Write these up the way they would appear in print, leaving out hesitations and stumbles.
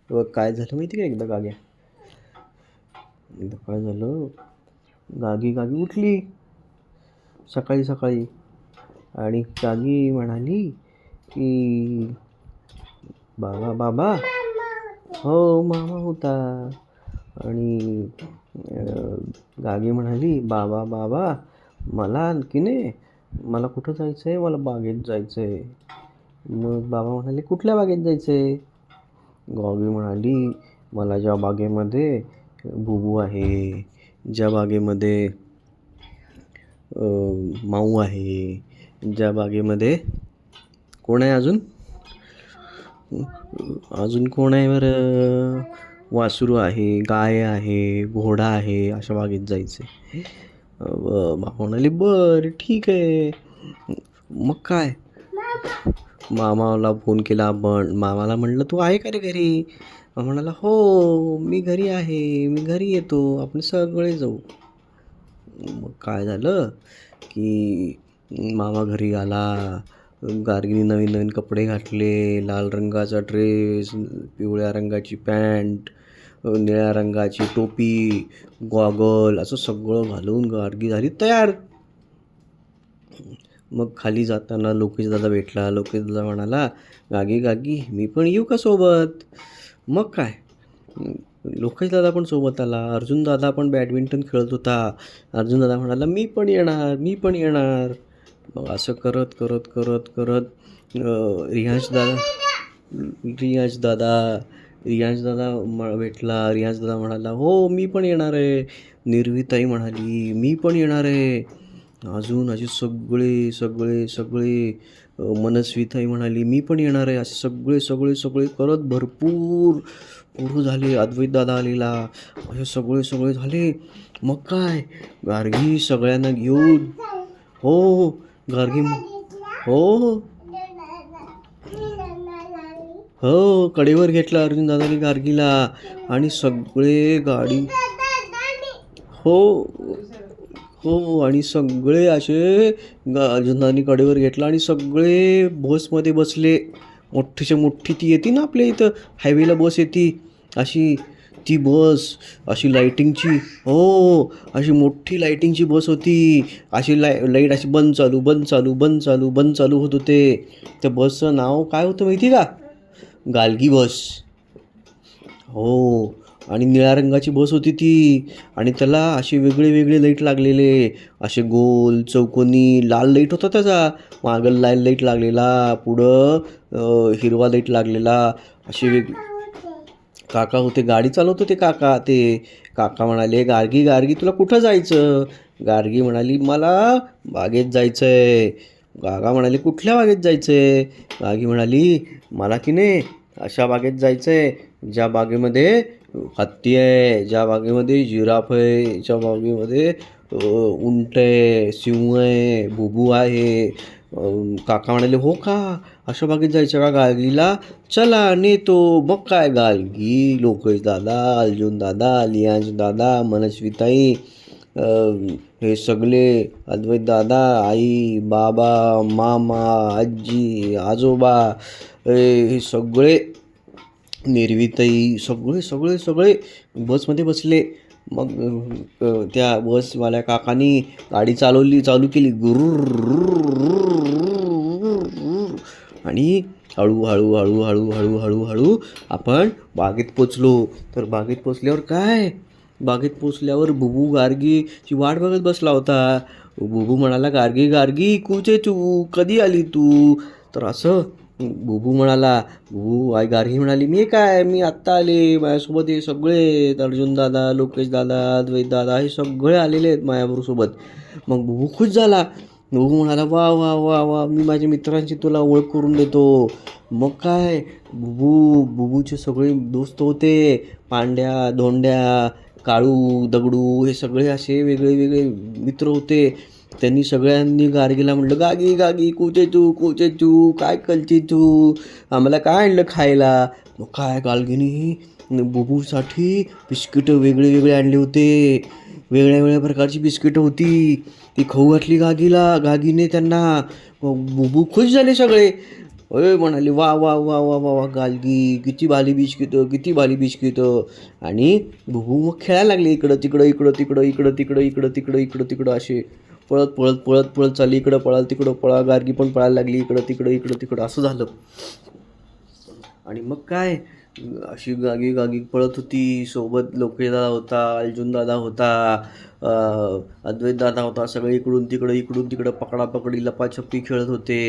काय झालं माहिती का, एकदा काय झालं, गागी गागी उठली सकाळी सकाळी आणि गागी म्हणाली की बाबा बाबा. हो, मामा होता. आणि गागी म्हणाली बाबा बाबा, मला की नाही, मला कुठं जायचं आहे, मला बागेत जायचं आहे. मग बाबा म्हणाले कुठल्या बागेत जायचं आहे. गागी म्हणाली मला ज्या बागेमध्ये बुबू आहे, ज्या बागेमध्ये माऊ आहे, ज्या बागेमध्ये कोण आहे, अजून कोण आहे बरं, वासरू आहे, गाय आहे, घोडा आहे, अशा बागेत जायचं आहे. बाबा म्हणाले बरं ठीक आहे. मग काय, मामाला फोन केला आपण. मामाला म्हटलं तू आहे का रे घरी. मामा म्हणाला हो मी घरी आहे, मी घरी येतो, आपण सगळे जाऊ. मग काय झालं की मामा घरी आला. गार्गीने नवीन नवीन कपडे घातले, लाल रंगाचा ड्रेस, पिवळ्या रंगाची पॅन्ट, निळ्या रंगाची टोपी, गॉगल, असं सगळं घालून गार्गी झाली तयार. मग खाली जाताना लोकेश दादा भेटला. लोकेश दादा म्हणाला गागी गागी मी पण येऊ का सोबत. मग काय, लोकेश दादा पण सोबत आला. अर्जुन दादा पण बॅडमिंटन खेळत होता. अर्जुन दादा म्हणाला मी पण येणार, मी पण येणार. मग असं करत करत करत करत रियांश दादा भेटला. रियांश दादा म्हणाला हो मी पण येणार आहे. निर्वीताई म्हणाली मी पण येणार आहे. अजून असे सगळे सगळे सगळे मनस्वीताई म्हणाली मी पण येणार आहे. असे सगळे सगळे सगळे करत भरपूर पुढं झाले. अद्वैत दादा आलेला, असे सगळे सगळे झाले. मग काय, गार्गी सगळ्यांना घेऊन, हो गार्गी, हो हो कडेवर घेतला अर्जुन दादानी गार्गीला. आणि सगळे गाडी, हो हो, आणि सगळे असे अर्जुनदानी कडेवर घेतला आणि सगळे बसमध्ये बसले. मोठीच्या मोठी ती येते ना आपल्या इथं हायवेला बस येते अशी, ती बस अशी लाईटिंगची, हो अशी मोठी लाईटिंगची बस होती. अशी लाईट अशी बंद चालू बंद चालू बंद चालू बंद चालू होत होते. त्या बसचं नाव काय होतं माहिती का, गालगी बस. हो, आणि निळ्या रंगाची बस होती ती. आणि त्याला असे वेगळे वेगळे लाईट लागलेले, असे गोल चौकोनी लाल लाईट होता त्याचा. मागं लाल लाईट लागलेला, पुढं हिरवा लाईट लागलेला. असे काका होते, गाडी चालवत होते काका. ते काका म्हणाले गार्गी गार्गी तुला कुठं जायचं. गार्गी म्हणाली मला बागेत जायचं आहे. काका म्हणाले कुठल्या बागेत जायचं आहे. गार्गी म्हणाली मला की नाही अशा बागेत जायचं आहे ज्या बागेमध्ये हत्ती आहे, ज्या बागेमध्ये जिराफ आहे, ज्या बागेमध्ये उंट आहे, सिंह आहे, बुबू आहे. काका म्हणाले हो का, अशा बागेत जायचं का गार्गीला, चला नेतो. मग काय, गार्गी, लोकेश दादा, अर्जुन दादा, लियांश दादा, मनस्वीताई, हे सगळे, अद्वैत दादा, आई, बाबा, मामा, आजी, आजोबा, हे सगळे, निर्वीताई, सगळे सगळे सगळे बसमध्ये बसले. मग त्या बसवाल्या काकानी गाडी चालू केली आणि हळूहळू हळूहळू हळूहळू हळू आपण बागेत पोचलो. तर बागेत पोचल्यावर काय, बागेत पोचल्यावर बुबू गार्गीची वाट बघत बसला होता. बुबू म्हणाला गार्गी गार्गी कुठे तू, कधी आली तू. तर असं बुबू म्हणाला, बुबू आई गार्गी म्हणाली मी आत्ता आले, माझ्यासोबत हे सगळे अर्जुन दादा, लोकेश दादा, अद्वैत दादा, हे सगळे आलेले आहेत माझ्याबरोबर सोबत. मग बुबू खुश झाला. बुबू म्हणाला वा वा वा वा, मी माझ्या मित्रांची तुला ओळख करून देतो. मग काय, बुबूचे सगळे दोस्त होते, पांड्या, धोंड्या, काळू, दगडू, हे सगळे असे वेगळे वेगळे मित्र होते. त्यांनी सगळ्यांनी गार्गीला म्हटलं गागी गागी कुठे तू काय करते तू, आम्हाला काय आणलं खायला. मग काय, गार्गीने बुबूसाठी बिस्किटं वेगळे वेगळे आणले होते. वेगळ्या वेगळ्या प्रकारची बिस्किटं होती, ती खाऊ घातली गागीने त्यांना. बुबू खुश झाले सगळे. अय म्हणाली वा वा वा वा वा वा गालगी किती भाली बिस्किट किती भाली बिस्किट. आणि बहू मग खेळायला लागली इकडं तिकडं इकडं तिकडं इकडं तिकडं इकडं तिकडं इकडं तिकडं असे पळत पळत पळत पळत चालली. इकडं पळाल तिकडं पळा, गार्गी पण पळायला लागली इकडं तिकडं इकडं तिकडं असं झालं. आणि मग काय अशी गागी गागी पळत होती. सोबत लोकेदादा होता, अर्जुन दादा होता, अद्वैत दादा होता. सगळे इकडून तिकडं पकडापकडी लपाछपी खेळत होते.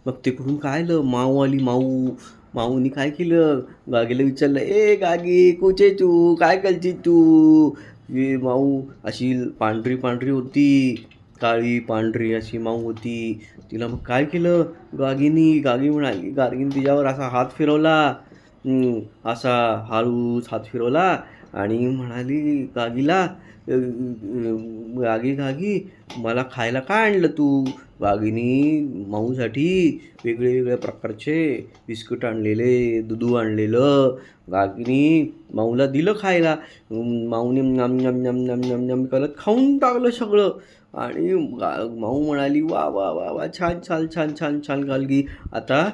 मग तिकडून काय आलं, माऊ आली. माऊनी काय केलं, गागीला विचारलं, ए गागी कुठे तू, काय करते तू. माऊ अशी पांढरी पांढरी होती, काळी पांढरी अशी माऊ होती. तिला मग काय केलं, गागी म्हणाली, गार्गीने तिच्यावर असा हात फिरवला. असा हळूच हात फिरवला आणि म्हणाली गागीला, गागी गागी मला खायला काय आणलं तू. गागीनी माऊसाठी वेगळे वेगळ्या प्रकारचे बिस्किट आणलेले, दूध आणलेलं. गागीनी माऊला दिलं खायला. माऊने नम नम नम नम नम नम करत खाऊन टाकलं सगळं. आणि माऊ म्हणाली वा वा वा वा छान छान छान छान छान गालगी. आता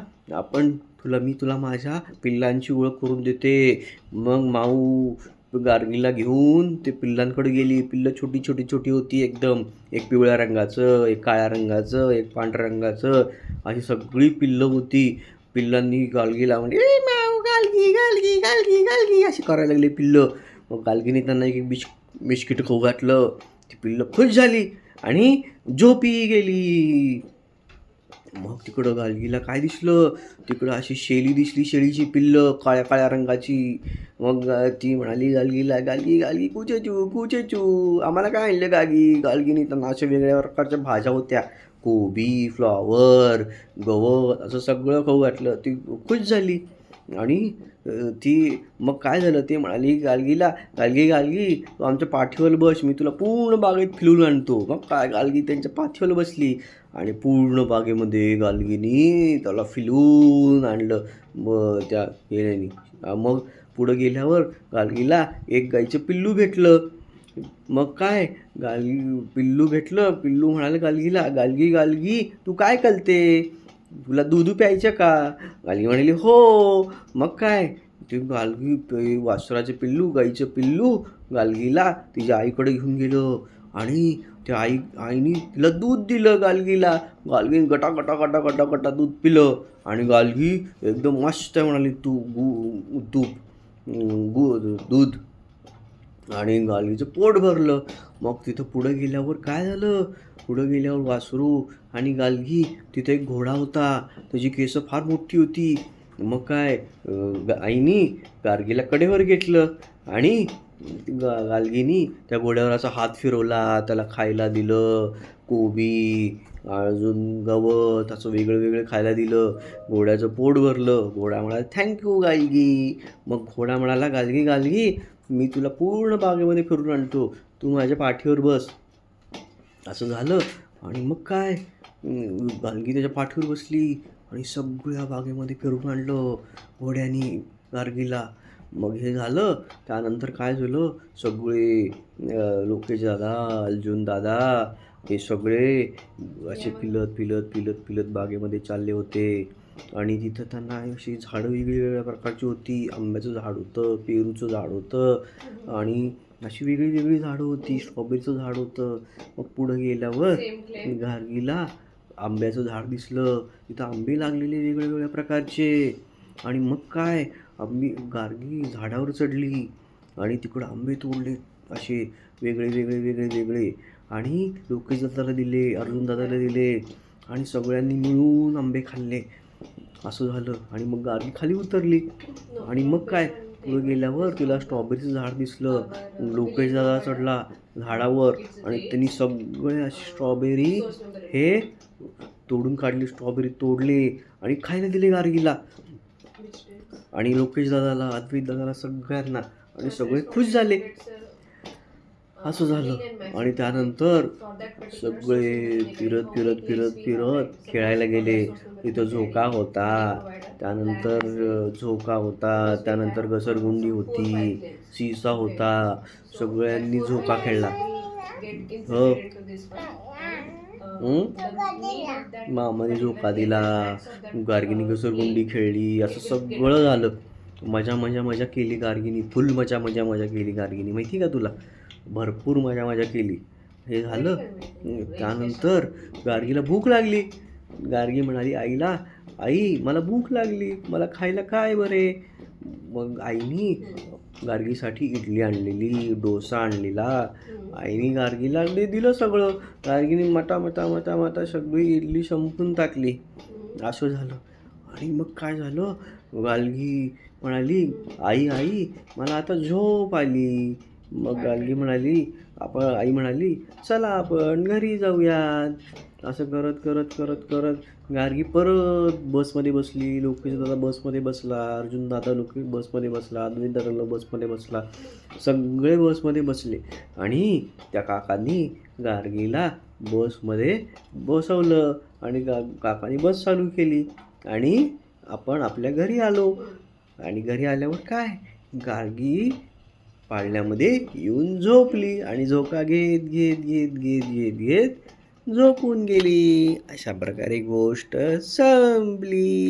मी तुला माझ्या पिल्लांची ओळख करून देते. मग माऊ गार्गीला घेऊन ते पिल्लांकडे गेली. पिल्लं छोटी छोटी छोटी होती एकदम. एक पिवळ्या रंगाचं, एक काळ्या रंगाचं, एक पांढऱ्या रंगाचं, अशी सगळी पिल्लं होती. पिल्लांनी गालगीला म्हणजे ए माऊ गालगी गालगी गालगी गालगी अशी करायला लागली पिल्लं. मग गालगीने त्यांना एक बिस्किट खाऊ घातलं. ती पिल्लं खुश झाली आणि झोपी गेली. मग तिकडं गालगीला काय दिसलं, तिकडं अशी शेळी दिसली, शेळीची पिल्लं काळ्या काळ्या रंगाची. मग ती म्हणाली गालगीला, गालगी गालगी कुठे चू आम्हाला काय आणलं गालगीने त्यांना अशा वेगळ्या प्रकारच्या भाज्या होत्या, कोबी, फ्लॉवर, गवत असं सगळं खाऊ घातलं. ती खुश झाली. आणि ती मग काय झालं, ते म्हणाली गालगीला, गालगी तू आमच्या पाठीवर बस, मी तुला पूर्ण बागेत फिरवून आणतो. मग काय गालगी त्यांच्या पाठीवर बसली आणि पूर्ण बागेमध्ये गालगीनी त्याला फिरवून आणलं. मग त्या येण्यानी मग पुढं गेल्यावर गालगीला एक गाईचं पिल्लू भेटलं. मग काय पिल्लू भेटलं. पिल्लू म्हणाले गालगीला, गालगी तू काय करते, तुला दूध प्यायचं का. गालगी म्हणाली हो. मग काय ते गालगी वासराचे पिल्लू, गाईचं पिल्लू गालगीला तिच्या आईकडे घेऊन गेलं. आणि त्या आईने तिला दूध दिलं गालगीला. गालगीने गटा गटा गटा गटा गटा दूध पिलं. आणि गालगी एकदम मस्त म्हणाली दूध. आणि गालगीचं पोट भरलं. मग तिथं पुढं गेल्यावर काय झालं, पुढं गेल्यावर वासरू आणि गालगी, तिथे एक घोडा होता, त्याची केस फार मोठी होती. मग काय आईनी गार्गीला कडेवर घेतलं आणि गालगीनी त्या घोड्यावर असा हात फिरवला, त्याला खायला दिलं, कोबी अजून गवत असं वेगळं वेगळं खायला दिलं. घोड्याचं पोट भरलं. घोडा म्हणाला थँक्यू गालगी. मग घोडा म्हणाला गालगी मी तुला पूर्ण बागेमध्ये फिरून आणतो, तू माझ्या पाठीवर बस. असं झालं. आणि मग काय गालगी त्याच्या पाठीवर बसली आणि सगळ्या बागेमध्ये फिरून आणलं घोड्यानी गार्गीला. मग हे झालं. त्यानंतर काय झालं, सगळे लोकेश दादा, अर्जुन दादा हे सगळे असे फिरत बागेमध्ये चालले होते. आणि तिथं त्यांना अशी झाडं वेगळ्या प्रकारची होती. आंब्याचं झाड होतं, पेरूचं झाड होतं आणि अशी वेगळी झाडं होती. स्ट्रॉबेरीचं झाड होतं. मग पुढं गेल्यावर गार्गीला आंब्याचं झाड दिसलं. तिथं आंबे लागलेले वेगळ्या प्रकारचे. आणि मग काय गार्गी झाडावर चढली आणि तिकडं आंबे तोडले असे वेगळे. आणि लोकेश दादाला दिले, अर्जुन दादाला दिले आणि सगळ्यांनी मिळून आंबे खाल्ले. असं झालं. आणि मग गार्गी खाली उतरली. आणि मग काय पुढे गेल्यावर तिला स्ट्रॉबेरीचं झाड दिसलं. लोकेश दादा चढला झाडावर आणि त्यांनी सगळे अशी स्ट्रॉबेरी हे तोडून काढली, स्ट्रॉबेरी तोडले आणि खायला दिले गार्गीला आणि लोकेश दादाला, अद्वैत दादाला, सगळ्यांना. आणि सगळे खुश झाले. असं झालं. आणि त्यानंतर सगळे फिरत खेळायला गेले. तिथं झोका होता, त्यानंतर घसरगुंडी होती, सीसा होता. सगळ्यांनी झोका खेळला. हो मामाने झोका दिला, गार्गीने घसरगुंडी खेळली, असं सगळं झालं. मजा मजा मजा केली गार्गीनी, फुल मजा मजा मजा केली गार्गीनी, माहिती का तुला? भरपूर मजा मजा केली. हे झालं. त्यानंतर गार्गीला भूक लागली. गार्गी म्हणाली आईला, आई मला भूक लागली, मला खायला काय बरे? मग आईनी गार्गीसाठी इडली आणलेली, डोसा आणलेला. आईने गार्गीला दिलं सगळं. गार्गीने मटा मटा मटा मटा सगळी इडली संपून टाकली. असं झालं. आणि मग काय झालं, गार्गी म्हणाली आई आई मला आता झोप आली. मग गार्गी म्हणाली आई म्हणाली चला आपण घरी जाऊयात. असं करत करत करत करत गार्गी परत बसमध्ये बसली. लोकेश दादा बसमध्ये बसला, अर्जुन दादा बसमध्ये बसला, अद्वैत दादा बसमध्ये बसला, सगळे बसमध्ये बसले. आणि त्या काकांनी गार्गीला बसमध्ये बसवलं आणि काकांनी बस चालू केली आणि आपण आपल्या घरी आलो. आणि घरी आल्यावर काय, गार्गी पाळण्यामध्ये येऊन झोपली आणि झोका घेत घेत घेत घेत घेत घेत झोपून गेली. अशा प्रकारे गोष्ट संपली.